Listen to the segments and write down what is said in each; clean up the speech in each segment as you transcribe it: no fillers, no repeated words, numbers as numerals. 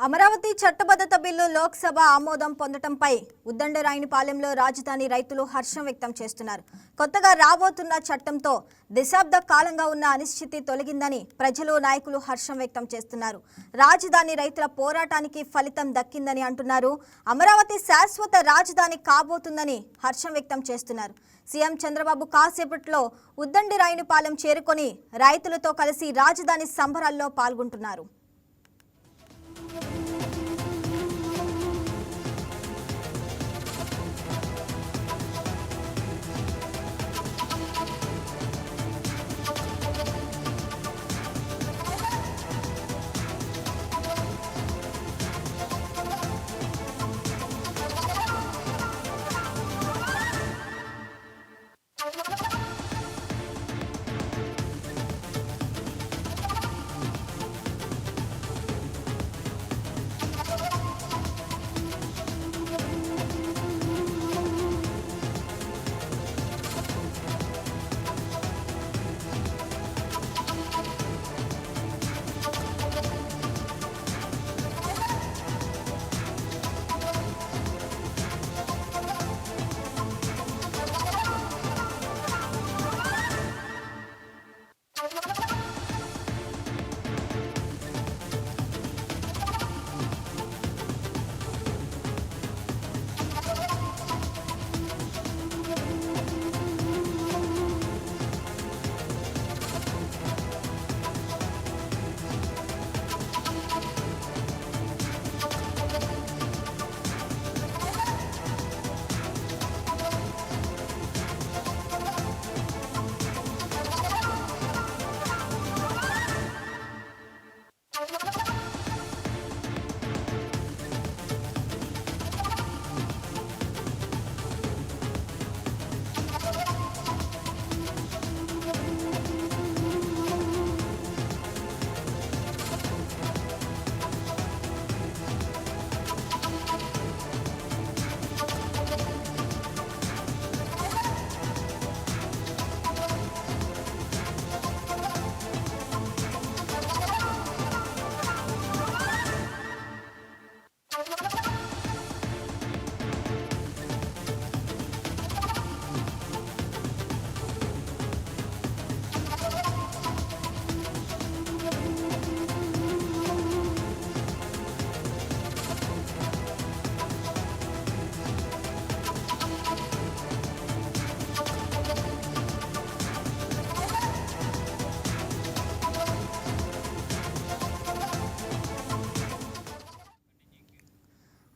అమరావతి చట్టబద్ధత బిల్లు లోక్సభ ఆమోదం పొందడంపై ఉద్దండరాయునిపాలెంలో రాజధాని రైతులు హర్షం వ్యక్తం చేస్తున్నారు. కొత్తగా రాబోతున్న చట్టంతో దశాబ్ద కాలంగా ఉన్న అనిశ్చితి తొలగిందని ప్రజలు నాయకులు హర్షం వ్యక్తం చేస్తున్నారు. రాజధాని రైతుల పోరాటానికి ఫలితం దక్కిందని అంటున్నారు. అమరావతి శాశ్వత రాజధాని కాబోతుందని హర్షం వ్యక్తం చేస్తున్నారు. సీఎం చంద్రబాబు కాసేపట్లో ఉద్దండరాయునిపాలెం చేరుకొని రైతులతో కలిసి రాజధాని సంబరాల్లో పాల్గొంటున్నారు.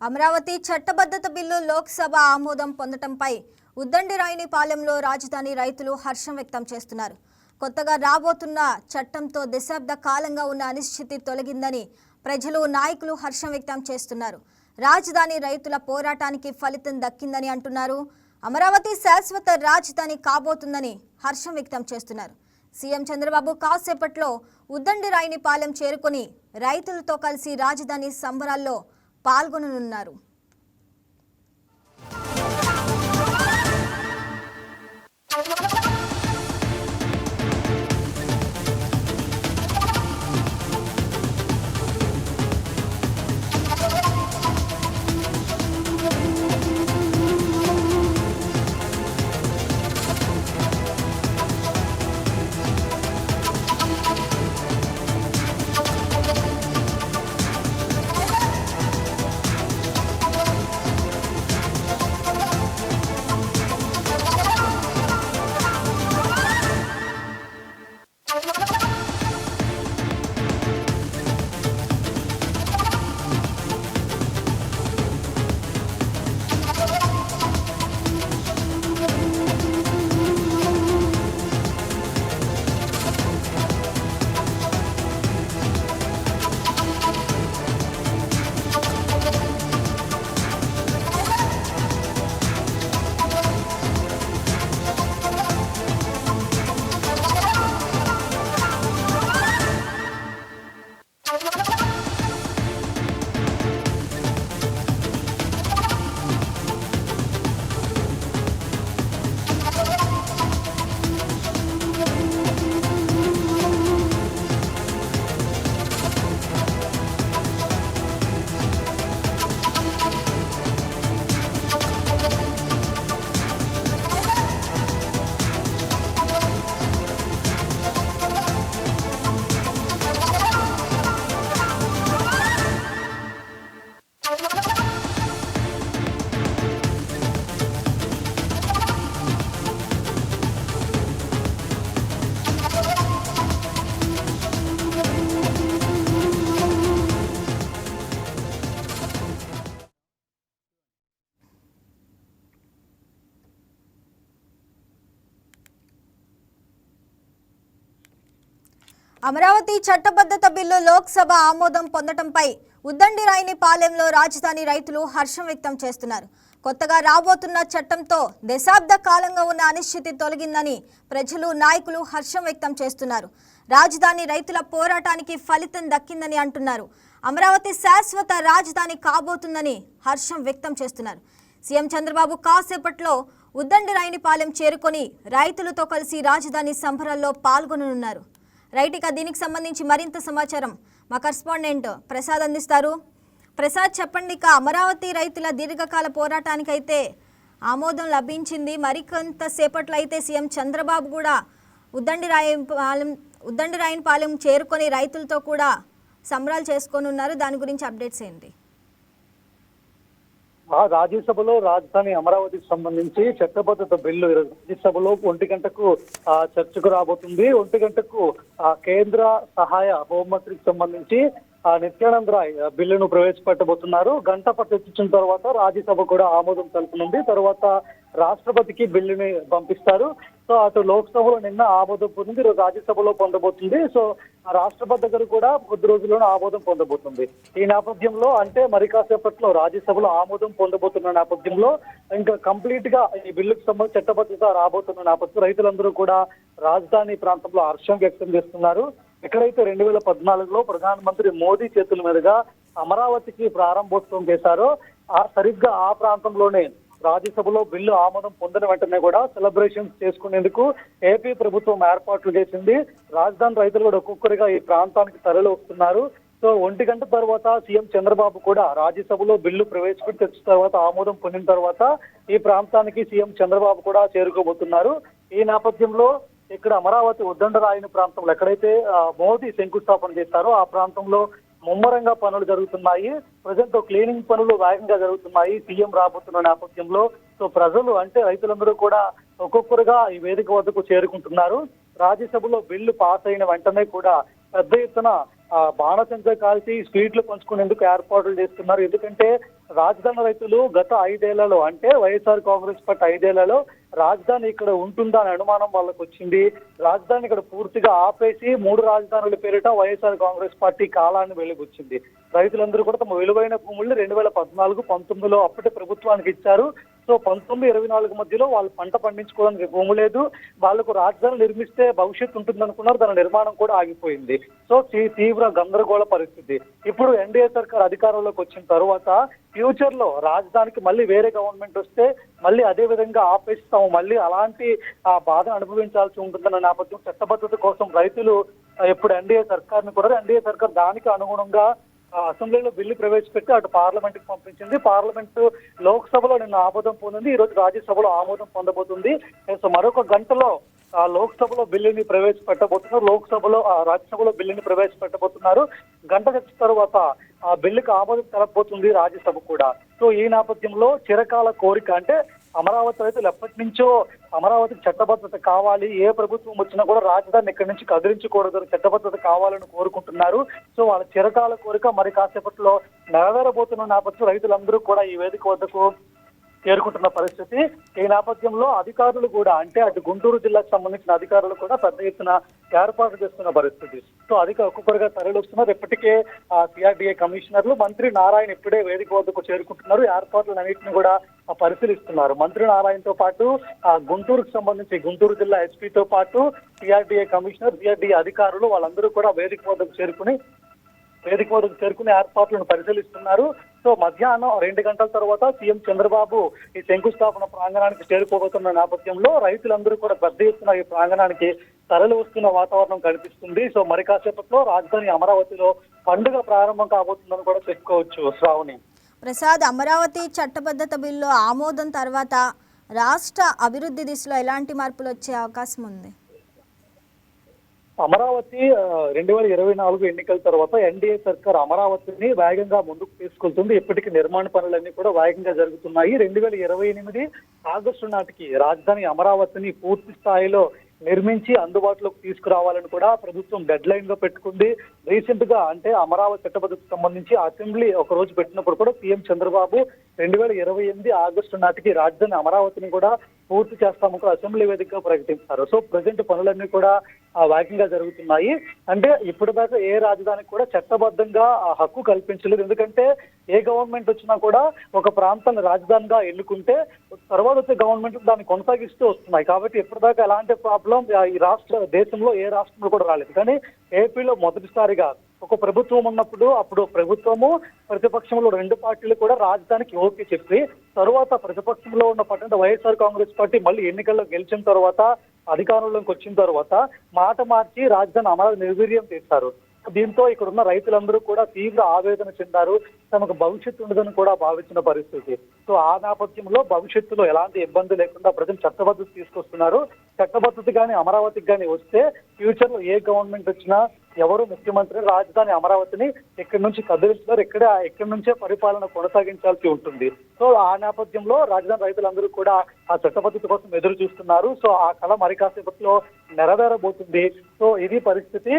అమరావతి చట్టబద్ధత బిల్లు లోక్సభ ఆమోదం పొందడంపై ఉద్దండరాయునిపాలెంలో రాజధాని రైతులు హర్షం వ్యక్తం చేస్తున్నారు. కొత్తగా రాబోతున్న చట్టంతో దశాబ్ద కాలంగా ఉన్న అనిశ్చితి తొలగిందని ప్రజలు నాయకులు హర్షం వ్యక్తం చేస్తున్నారు. రాజధాని రైతుల పోరాటానికి ఫలితం దక్కిందని అంటున్నారు. అమరావతి శాశ్వత రాజధాని కాబోతుందని హర్షం వ్యక్తం చేస్తున్నారు. సీఎం చంద్రబాబు కాసేపట్లో ఉద్దండరాయునిపాలెం చేరుకొని రైతులతో కలిసి రాజధాని సంబరాల్లో పాల్గొననున్నారు. అమరావతి చట్టబద్ధత బిల్లు లోక్సభ ఆమోదం పొందడంపై ఉద్దండిరాయనిపాలెంలో రాజధాని రైతులు హర్షం వ్యక్తం చేస్తున్నారు. కొత్తగా రాబోతున్న చట్టంతో దశాబ్ద కాలంగా ఉన్న అనిశ్చితి తొలగిందని ప్రజలు, నాయకులు హర్షం వ్యక్తం చేస్తున్నారు. రాజధాని రైతుల పోరాటానికి ఫలితం దక్కిందని అంటున్నారు. అమరావతి శాశ్వత రాజధాని కాబోతుందని హర్షం వ్యక్తం చేస్తున్నారు. సీఎం చంద్రబాబు కాసేపట్లో ఉద్దండిరాయనిపాలెం చేరుకొని రైతులతో కలిసి రాజధాని సంబరాల్లో పాల్గొననున్నారు. రైట్, ఇక దీనికి సంబంధించి మరింత సమాచారం మా కరెస్పాండెంట్ ప్రసాద్ అందిస్తారు. ప్రసాద్, చెప్పండి. ఇక అమరావతి రైతుల దీర్ఘకాల పోరాటానికైతే ఆమోదం లభించింది. మరికొంత సేపట్లో అయితే సీఎం చంద్రబాబు కూడా ఉద్దండిరాయనిపాలెం చేరుకొని రైతులతో కూడా సంబరాలు చేసుకొని ఉన్నారు. దాని గురించి అప్డేట్స్ ఏంటి? రాజ్యసభలో రాజధాని అమరావతికి సంబంధించి చట్టబద్ధత బిల్లు రాజ్యసభలో 1 గంటకు చర్చకు రాబోతుంది. 1 గంటకు కేంద్ర సహాయ హోంమంత్రికి సంబంధించి నిత్యానంద్ రాయ్ బిల్లును ప్రవేశపెట్టబోతున్నారు. గంట చర్చించిన తర్వాత రాజ్యసభ కూడా ఆమోదం తెలుపనుంది. తర్వాత రాష్ట్రపతికి బిల్లుని పంపిస్తారు. సో అటు లోక్సభలో నిన్న ఆమోదం పొందింది, రాజ్యసభలో పొందబోతుంది. సో రాష్ట్రపతి దగ్గర కూడా కొద్ది రోజుల్లోనే ఆమోదం పొందబోతుంది. ఈ నేపథ్యంలో అంటే మరి కాసేపట్లో రాజ్యసభలో ఆమోదం పొందబోతున్న నేపథ్యంలో ఇంకా కంప్లీట్ గా ఈ బిల్లుకు సంబంధించి చట్టబద్ధత రాబోతున్న నేపథ్యంలో రైతులందరూ కూడా రాజధాని ప్రాంతంలో హర్షం వ్యక్తం చేస్తున్నారు. ఎక్కడైతే 2014లో ప్రధానమంత్రి మోదీ చేతుల మీదుగా అమరావతికి ప్రారంభోత్సవం చేశారో సరిగ్గా ఆ ప్రాంతంలోనే రాజ్యసభలో బిల్లు ఆమోదం పొందిన వెంటనే కూడా సెలబ్రేషన్స్ చేసుకునేందుకు ఏపీ ప్రభుత్వం ఏర్పాట్లు చేసింది. రాజధాని రైతులు కూడా ఒక్కొక్కరిగా ఈ ప్రాంతానికి తరలి వస్తున్నారు. సో 1 గంట తర్వాత సీఎం చంద్రబాబు కూడా రాజ్యసభలో బిల్లు ప్రవేశపెట్టి తెచ్చిన తర్వాత ఆమోదం పొందిన తర్వాత ఈ ప్రాంతానికి సీఎం చంద్రబాబు కూడా చేరుకోబోతున్నారు. ఈ నేపథ్యంలో ఇక్కడ అమరావతి ఉద్దండరాయని ప్రాంతంలో ఎక్కడైతే మోదీ శంకుస్థాపన చేశారో ఆ ప్రాంతంలో ముమ్మరంగా పనులు జరుగుతున్నాయి. ప్రజెంట్ క్లీనింగ్ పనులు వేగంగా జరుగుతున్నాయి సీఎం రాబోతున్న నేపథ్యంలో. సో ప్రజలు అంటే రైతులందరూ కూడా ఒక్కొక్కరుగా ఈ వేదిక వద్దకు చేరుకుంటున్నారు. రాజ్యసభలో బిల్లు పాస్ అయిన వెంటనే కూడా పెద్ద ఎత్తున బాణసంచ కాల్చి స్వీట్లు పంచుకునేందుకు ఏర్పాట్లు చేస్తున్నారు. ఎందుకంటే రాజధాని రైతులు గత 5 ఏళ్లలో అంటే వైఎస్ఆర్ కాంగ్రెస్ పార్టీ 5 ఏళ్లలో రాజధాని ఇక్కడ ఉంటుందా అని అనుమానం వాళ్ళకు వచ్చింది. రాజధాని ఇక్కడ పూర్తిగా ఆపేసి 3 రాజధానుల పేరిట వైఎస్ఆర్ కాంగ్రెస్ పార్టీ కాలాన్ని వెలుగుచ్చింది. రైతులందరూ కూడా తమ విలువైన భూముల్ని 2014, 19లో అప్పటి ప్రభుత్వానికి ఇచ్చారు. సో 19, 24 మధ్యలో వాళ్ళు పంట పండించుకోవడానికి భూమి లేదు. వాళ్ళకు రాజధాని నిర్మిస్తే భవిష్యత్తు ఉంటుంది అనుకున్నారు, దాని నిర్మాణం కూడా ఆగిపోయింది. సో తీవ్ర గందరగోళ పరిస్థితి. ఇప్పుడు ఎన్డీఏ సర్కార్ అధికారంలోకి వచ్చిన తర్వాత ఫ్యూచర్ లో రాజధానికి మళ్ళీ వేరే గవర్నమెంట్ వస్తే మళ్ళీ అదే విధంగా ఆపేస్తాము, మళ్ళీ అలాంటి బాధను అనుభవించాల్సి ఉంటుందన్న నేపథ్యం చట్టబద్ధత కోసం రైతులు ఇప్పుడు ఎన్డీఏ సర్కార్ని కూడా ఎన్డీఏ సర్కార్ దానికి అనుగుణంగా అసెంబ్లీలో బిల్లు ప్రవేశపెట్టి అటు పార్లమెంట్ కి పంపించింది. పార్లమెంట్ లోక్సభలో నిన్న ఆమోదం పొందింది. ఈ రోజు రాజ్యసభలో ఆమోదం పొందబోతుంది. సో మరొక గంటలో లోక్సభలో బిల్లుని ప్రవేశపెట్టబోతున్నారు. రాజ్యసభలో బిల్లుని ప్రవేశపెట్టబోతున్నారు. గంట వచ్చిన తర్వాత ఆ బిల్లుకి ఆమోదం తెలపబోతుంది రాజ్యసభ కూడా. సో ఈ నేపథ్యంలో చిరకాల కోరిక అంటే అమరావతి రైతులు ఎప్పటి నుంచో అమరావతికి చట్టబద్ధత కావాలి, ఏ ప్రభుత్వం వచ్చినా కూడా రాజధాని ఇక్కడి నుంచి కదిలించకూడదు, చట్టబద్ధత కావాలని కోరుకుంటున్నారు. సో వాళ్ళ చిరకాల కోరిక మరి కాసేపట్లో నెరవేరబోతున్న నేపథ్యం రైతులందరూ కూడా ఈ వేదిక వద్దకు చేరుకుంటున్న పరిస్థితి. ఈ నేపథ్యంలో అధికారులు కూడా అంటే అటు గుంటూరు జిల్లాకు సంబంధించిన అధికారులు కూడా పెద్ద ఎత్తున ఏర్పాటు చేస్తున్న పరిస్థితి. సో ఒక్కొక్కరుగా తరలి వస్తున్నారు. ఇప్పటికే సిఆర్డీఏ కమిషనర్లు, మంత్రి నారాయణ ఇప్పుడే వేదిక వద్దకు చేరుకుంటున్నారు. ఏర్పాట్లన్నింటినీ కూడా పరిశీలిస్తున్నారు. మంత్రి నారాయణతో పాటు గుంటూరుకు సంబంధించి గుంటూరు జిల్లా ఎస్పీతో పాటు సిఆర్డీఏ కమిషనర్, సిఆర్డీఏ అధికారులు వాళ్ళందరూ కూడా వేదిక వద్దకు చేరుకుని ఏర్పాట్లను పరిశీలిస్తున్నారు. సో మధ్యాహ్నం 2 గంటల తర్వాత సీఎం చంద్రబాబు ఈ శంకుస్థాపన ప్రాంగణానికి చేరుకోబోతున్న నేపథ్యంలో రైతులందరూ కూడా పెద్ద ఎత్తున ఈ ప్రాంగణానికి తరలి వస్తున్న వాతావరణం కనిపిస్తుంది. సో మరి కాసేపట్లో రాజధాని అమరావతిలో పండుగ ప్రారంభం కాబోతుందని కూడా చెప్పుకోవచ్చు. శ్రావణి, ప్రసాద్, అమరావతి చట్టబద్ధత బిల్లు ఆమోదం తర్వాత రాష్ట్ర అభివృద్ధి దిశలో ఎలాంటి మార్పులు వచ్చే అవకాశం ఉంది? అమరావతి 2024 ఎన్నికల తర్వాత ఎన్డీఏ సర్కార్ అమరావతిని వేగంగా ముందుకు తీసుకెళ్తుంది. ఇప్పటికీ నిర్మాణ పనులన్నీ కూడా వేగంగా జరుగుతున్నాయి. 2028 ఆగస్టు నాటికి రాజధాని అమరావతిని పూర్తి స్థాయిలో నిర్మించి అందుబాటులోకి తీసుకురావాలని కూడా ప్రభుత్వం డెడ్ లైన్ గా పెట్టుకుంది. రీసెంట్ గా అంటే అమరావతి చట్టబద్ధతకు సంబంధించి అసెంబ్లీ ఒక రోజు పెట్టినప్పుడు కూడా సీఎం చంద్రబాబు 2028 ఆగస్టు నాటికి రాజధాని అమరావతిని కూడా పూర్తి చేస్తామని కూడా అసెంబ్లీ వేదికగా ప్రకటించారు. సో ప్రజెంట్ పనులన్నీ కూడా వేగంగా జరుగుతున్నాయి. అంటే ఇప్పటిదాకా ఏ రాజధానికి కూడా చట్టబద్ధంగా ఆ హక్కు కల్పించలేదు. ఎందుకంటే ఏ గవర్నమెంట్ వచ్చినా కూడా ఒక ప్రాంతాన్ని రాజధానిగా ఎన్నుకుంటే తర్వాత వచ్చే గవర్నమెంట్ దాన్ని కొనసాగిస్తూ వస్తున్నాయి. కాబట్టి ఇప్పటిదాకా ఎలాంటి ప్రాబ్లం ఈ దేశంలో ఏ రాష్ట్రంలో కూడా రాలేదు. కానీ ఏపీలో మొదటిసారిగా ఒక ప్రభుత్వం ఉన్నప్పుడు అప్పుడు ప్రభుత్వము ప్రతిపక్షంలో రెండు పార్టీలు కూడా రాజధానికి ఓకే చెప్పి తరువాత ప్రతిపక్షంలో ఉన్న పట్టణ వైఎస్ఆర్ కాంగ్రెస్ పార్టీ మళ్ళీ ఎన్నికల్లో గెలిచిన తర్వాత అధికారంలోకి వచ్చిన తర్వాత మాట మార్చి రాజధాని అమరావతి నిర్వీర్యం చేశారు. దీంతో ఇక్కడ ఉన్న రైతులందరూ కూడా తీవ్ర ఆవేదన చెందారు. తమకు భవిష్యత్తు ఉండదని కూడా భావించిన పరిస్థితి. సో ఆ నేపథ్యంలో భవిష్యత్తులో ఎలాంటి ఇబ్బంది లేకుండా ప్రజలు చట్టబద్ధత తీసుకొస్తున్నారు. చట్టబద్ధత కానీ అమరావతికి కానీ వస్తే ఫ్యూచర్ లో ఏ గవర్నమెంట్ వచ్చినా ఎవరు ముఖ్యమంత్రి రాజధాని అమరావతిని ఇక్కడి నుంచి కదిలిస్తున్నారు, ఇక్కడి నుంచే పరిపాలన కొనసాగించాల్సి ఉంటుంది. సో ఆ నేపథ్యంలో రాజధాని రైతులందరూ కూడా ఆ చట్టబద్ధత కోసం ఎదురు చూస్తున్నారు. సో ఆ కళ మరి కాసేపట్లో నెరవేరబోతుంది. సో ఇది పరిస్థితి.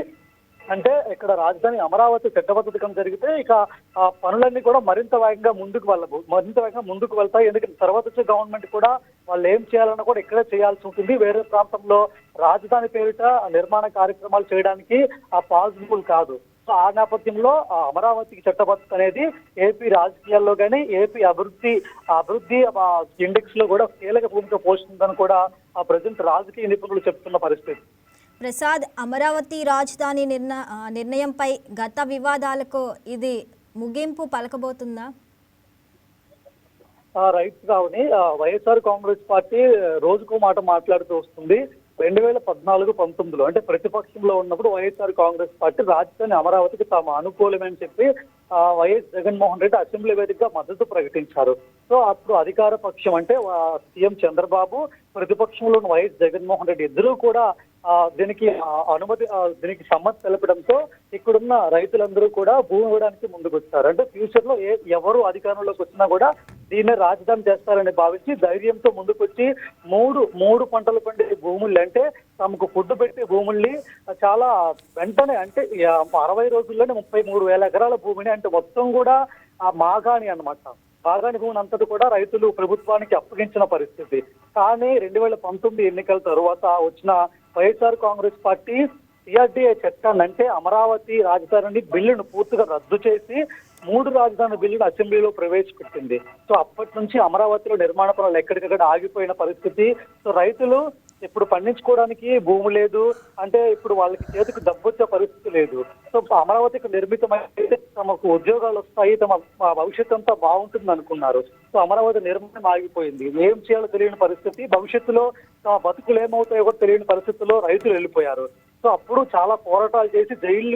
అంటే ఇక్కడ రాజధాని అమరావతి చట్టబద్ధతం జరిగితే ఇక ఆ పనులన్నీ కూడా మరింత వేగంగా ముందుకు వెళ్తాయి. ఎందుకంటే తర్వాత వచ్చే గవర్నమెంట్ కూడా వాళ్ళు ఏం చేయాలన్నా కూడా ఇక్కడే చేయాల్సి ఉంటుంది. వేరే ప్రాంతంలో రాజధాని పేరిట నిర్మాణ కార్యక్రమాలు చేయడానికి ఆ పాసిబుల్ కాదు. సో ఆ నేపథ్యంలో అమరావతికి చట్టబద్ధత అనేది ఏపీ రాజకీయాల్లో కానీ ఏపీ అభివృద్ధి ఇండెక్స్ లో కూడా కీలక భూమిక పోషిస్తుందని కూడా ఆ ప్రజెంట్ రాజకీయ నిపుణులు చెప్తున్న పరిస్థితి. ప్రసాద్, అమరావతి రాజధాని నిర్ణయంపై గత వివాదాలకు ఇది ముగింపు పలకబోతుందా? రైట్ రావుని వైఎస్ఆర్ కాంగ్రెస్ పార్టీ రోజుకో మాట మాట్లాడుతూ వస్తుంది. 2014-19లో అంటే ప్రతిపక్షంలో ఉన్నప్పుడు వైఎస్ఆర్ కాంగ్రెస్ పార్టీ రాజధాని అమరావతికి తాము అనుకూలమని చెప్పి వైఎస్ జగన్మోహన్ రెడ్డి అసెంబ్లీ వేదికగా మద్దతు ప్రకటించారు. సో అప్పుడు అధికార పక్షం అంటే సీఎం చంద్రబాబు, ప్రతిపక్షంలో ఉన్న వైఎస్ జగన్మోహన్ రెడ్డి ఇద్దరూ కూడా దీనికి సమ్మతి తెలపడంతో ఇక్కడున్న రైతులందరూ కూడా భూమి ఇవ్వడానికి ముందుకు వచ్చారు. అంటే ఫ్యూచర్ లో ఎవరు అధికారంలోకి వచ్చినా కూడా దీన్నే రాజధాని చేస్తారని భావించి ధైర్యంతో ముందుకొచ్చి మూడు పంటలు పండే భూములు అంటే తమకు ఫుడ్ పెట్టే భూముల్ని చాలా వెంటనే అంటే 60 రోజుల్లోనే 33,000 ఎకరాల భూమిని అంటే మొత్తం కూడా ఆ మాగాణి అన్నమాట. మాగాణి భూమిని అంతటి కూడా రైతులు ప్రభుత్వానికి అప్పగించిన పరిస్థితి. కానీ 2019 ఎన్నికల తరువాత వచ్చిన వైఎస్ఆర్ కాంగ్రెస్ పార్టీ సిఆర్డీఏ చట్టాన్ని అంటే అమరావతి రాజధాని బిల్లును పూర్తిగా రద్దు చేసి 3 రాజధాని బిల్లును అసెంబ్లీలో ప్రవేశపెట్టింది. సో అప్పటి నుంచి అమరావతిలో నిర్మాణ పనులు ఎక్కడికక్కడ ఆగిపోయిన పరిస్థితి. సో రైతులు ఇప్పుడు పండించుకోవడానికి భూమి లేదు, అంటే ఇప్పుడు వాళ్ళకి చేతికి డబ్బొచ్చే పరిస్థితి లేదు. సో అమరావతికి నిర్మితమైతే తమకు ఉద్యోగాలు వస్తాయి, తమ భవిష్యత్తు అంతా బాగుంటుంది అనుకున్నారు. సో అమరావతి నిర్మాణం ఆగిపోయింది. ఏం చేయాలో తెలియని పరిస్థితి, భవిష్యత్తులో తమ బతుకులు ఏమవుతాయో కూడా తెలియని పరిస్థితుల్లో రైతులు వెళ్ళిపోయారు. సో అప్పుడు చాలా పోరాటాలు చేసి జైలు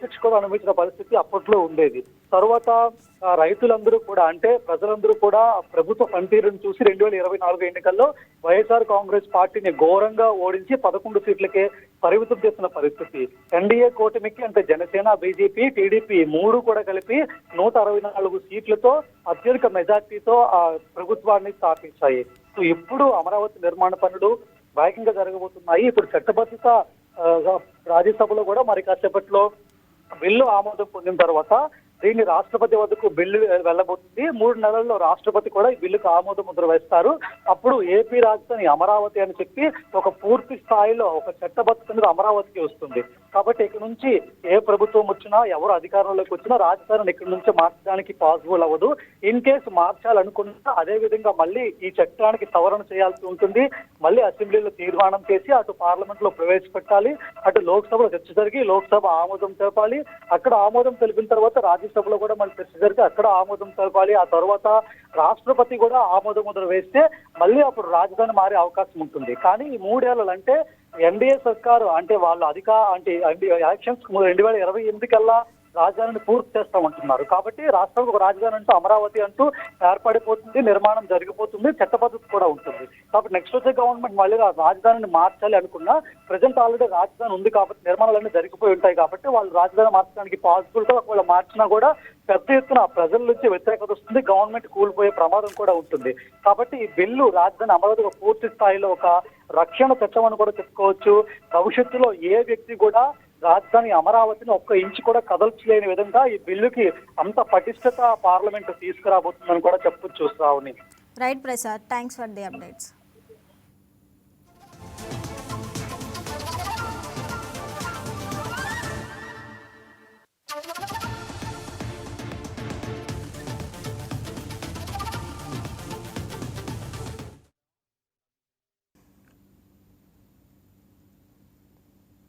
శిక్ష కూడా అనుభవించిన పరిస్థితి అప్పట్లో ఉండేది. తర్వాత రైతులందరూ కూడా అంటే ప్రజలందరూ కూడా ప్రభుత్వ పనితీరును చూసి 2024 ఎన్నికల్లో వైఎస్ఆర్ కాంగ్రెస్ పార్టీని ఘోరంగా ఓడించి 11 సీట్లకే పరిమితం చేసిన పరిస్థితి. ఎన్డీఏ కూటమికి అంటే జనసేన, బీజేపీ, టీడీపీ 3 కూడా కలిపి 164 సీట్లతో అత్యధిక మెజార్టీతో ఆ ప్రభుత్వాన్ని స్థాపించాయి. సో ఇప్పుడు అమరావతి నిర్మాణ పనులు వేగంగా జరగబోతున్నాయి. ఇప్పుడు చట్టబద్ధత రాజ్యసభలో కూడా మరి కాసేపట్లో బిల్లు ఆమోదం పొందిన తర్వాత దీన్ని రాష్ట్రపతి వద్దకు బిల్లు వెళ్ళబోతుంది. 3 నెలల్లో రాష్ట్రపతి కూడా ఈ బిల్లుకు ఆమోద ముద్ర వేస్తారు. అప్పుడు ఏపీ రాజధాని అమరావతి అని చెప్పి ఒక పూర్తి స్థాయిలో ఒక చట్టబద్ధత అమరావతికి వస్తుంది. కాబట్టి ఇక్కడ నుంచి ఏ ప్రభుత్వం వచ్చినా ఎవరు అధికారంలోకి వచ్చినా రాజధానిని ఇక్కడ నుంచి మార్చడానికి పాసిబుల్ అవ్వదు. ఇన్ కేసు మార్చాలనుకున్నా అదే విధంగా మళ్ళీ ఈ చట్టానికి సవరణ చేయాల్సి ఉంటుంది. మళ్ళీ అసెంబ్లీలో తీర్మానం చేసి అటు పార్లమెంట్ లో ప్రవేశపెట్టాలి, అటు లోక్సభలో చర్చ జరిగి లోక్సభ ఆమోదం తెలపాలి. అక్కడ ఆమోదం తెలిపిన తర్వాత రాజ్యసభలో కూడా మళ్ళీ చర్చ జరిగి అక్కడ ఆమోదం తెలపాలి. ఆ తర్వాత రాష్ట్రపతి కూడా ఆమోద ముద్ర వేస్తే మళ్ళీ అప్పుడు రాజధాని మారే అవకాశం ఉంటుంది. కానీ ఈ 3 ఏళ్ళు అంటే ఎన్డీఏ సర్కారు అంటే వాళ్ళు ఎలక్షన్స్ 2028 కల్లా రాజధానిని పూర్తి చేస్తామంటున్నారు. కాబట్టి రాష్ట్రంలో ఒక రాజధాని అంటూ అమరావతి అంటూ ఏర్పడిపోతుంది, నిర్మాణం జరిగిపోతుంది, చట్టబద్ధత కూడా ఉంటుంది. కాబట్టి నెక్స్ట్ వచ్చే గవర్నమెంట్ మళ్ళీ రాజధానిని మార్చాలి అనుకున్నా ప్రజెంట్ ఆల్రెడీ రాజధాని ఉంది కాబట్టి నిర్మాణాలన్నీ జరిగిపోయి ఉంటాయి. కాబట్టి వాళ్ళు రాజధాని మార్చడానికి పాసిబుల్ గా ఒకవేళ మార్చినా కూడా పెద్ద ఎత్తున ప్రజల నుంచి వ్యతిరేకత వస్తుంది, గవర్నమెంట్ కూలిపోయే ప్రమాదం కూడా ఉంటుంది. కాబట్టి ఈ బిల్లు రాజధాని అమరావతి పూర్తి స్థాయిలో ఒక రక్షణ చట్టం అని కూడా చెప్పుకోవచ్చు. భవిష్యత్తులో ఏ వ్యక్తి కూడా రాజధాని అమరావతిని ఒక్క ఇంచు కూడా కదల్చలేని విధంగా ఈ బిల్లుకి అంత పటిష్టత పార్లమెంట్ తీసుకురాబోతుందని కూడా చెప్పొచ్చు Shravani. Right Prasad, thanks for the updates.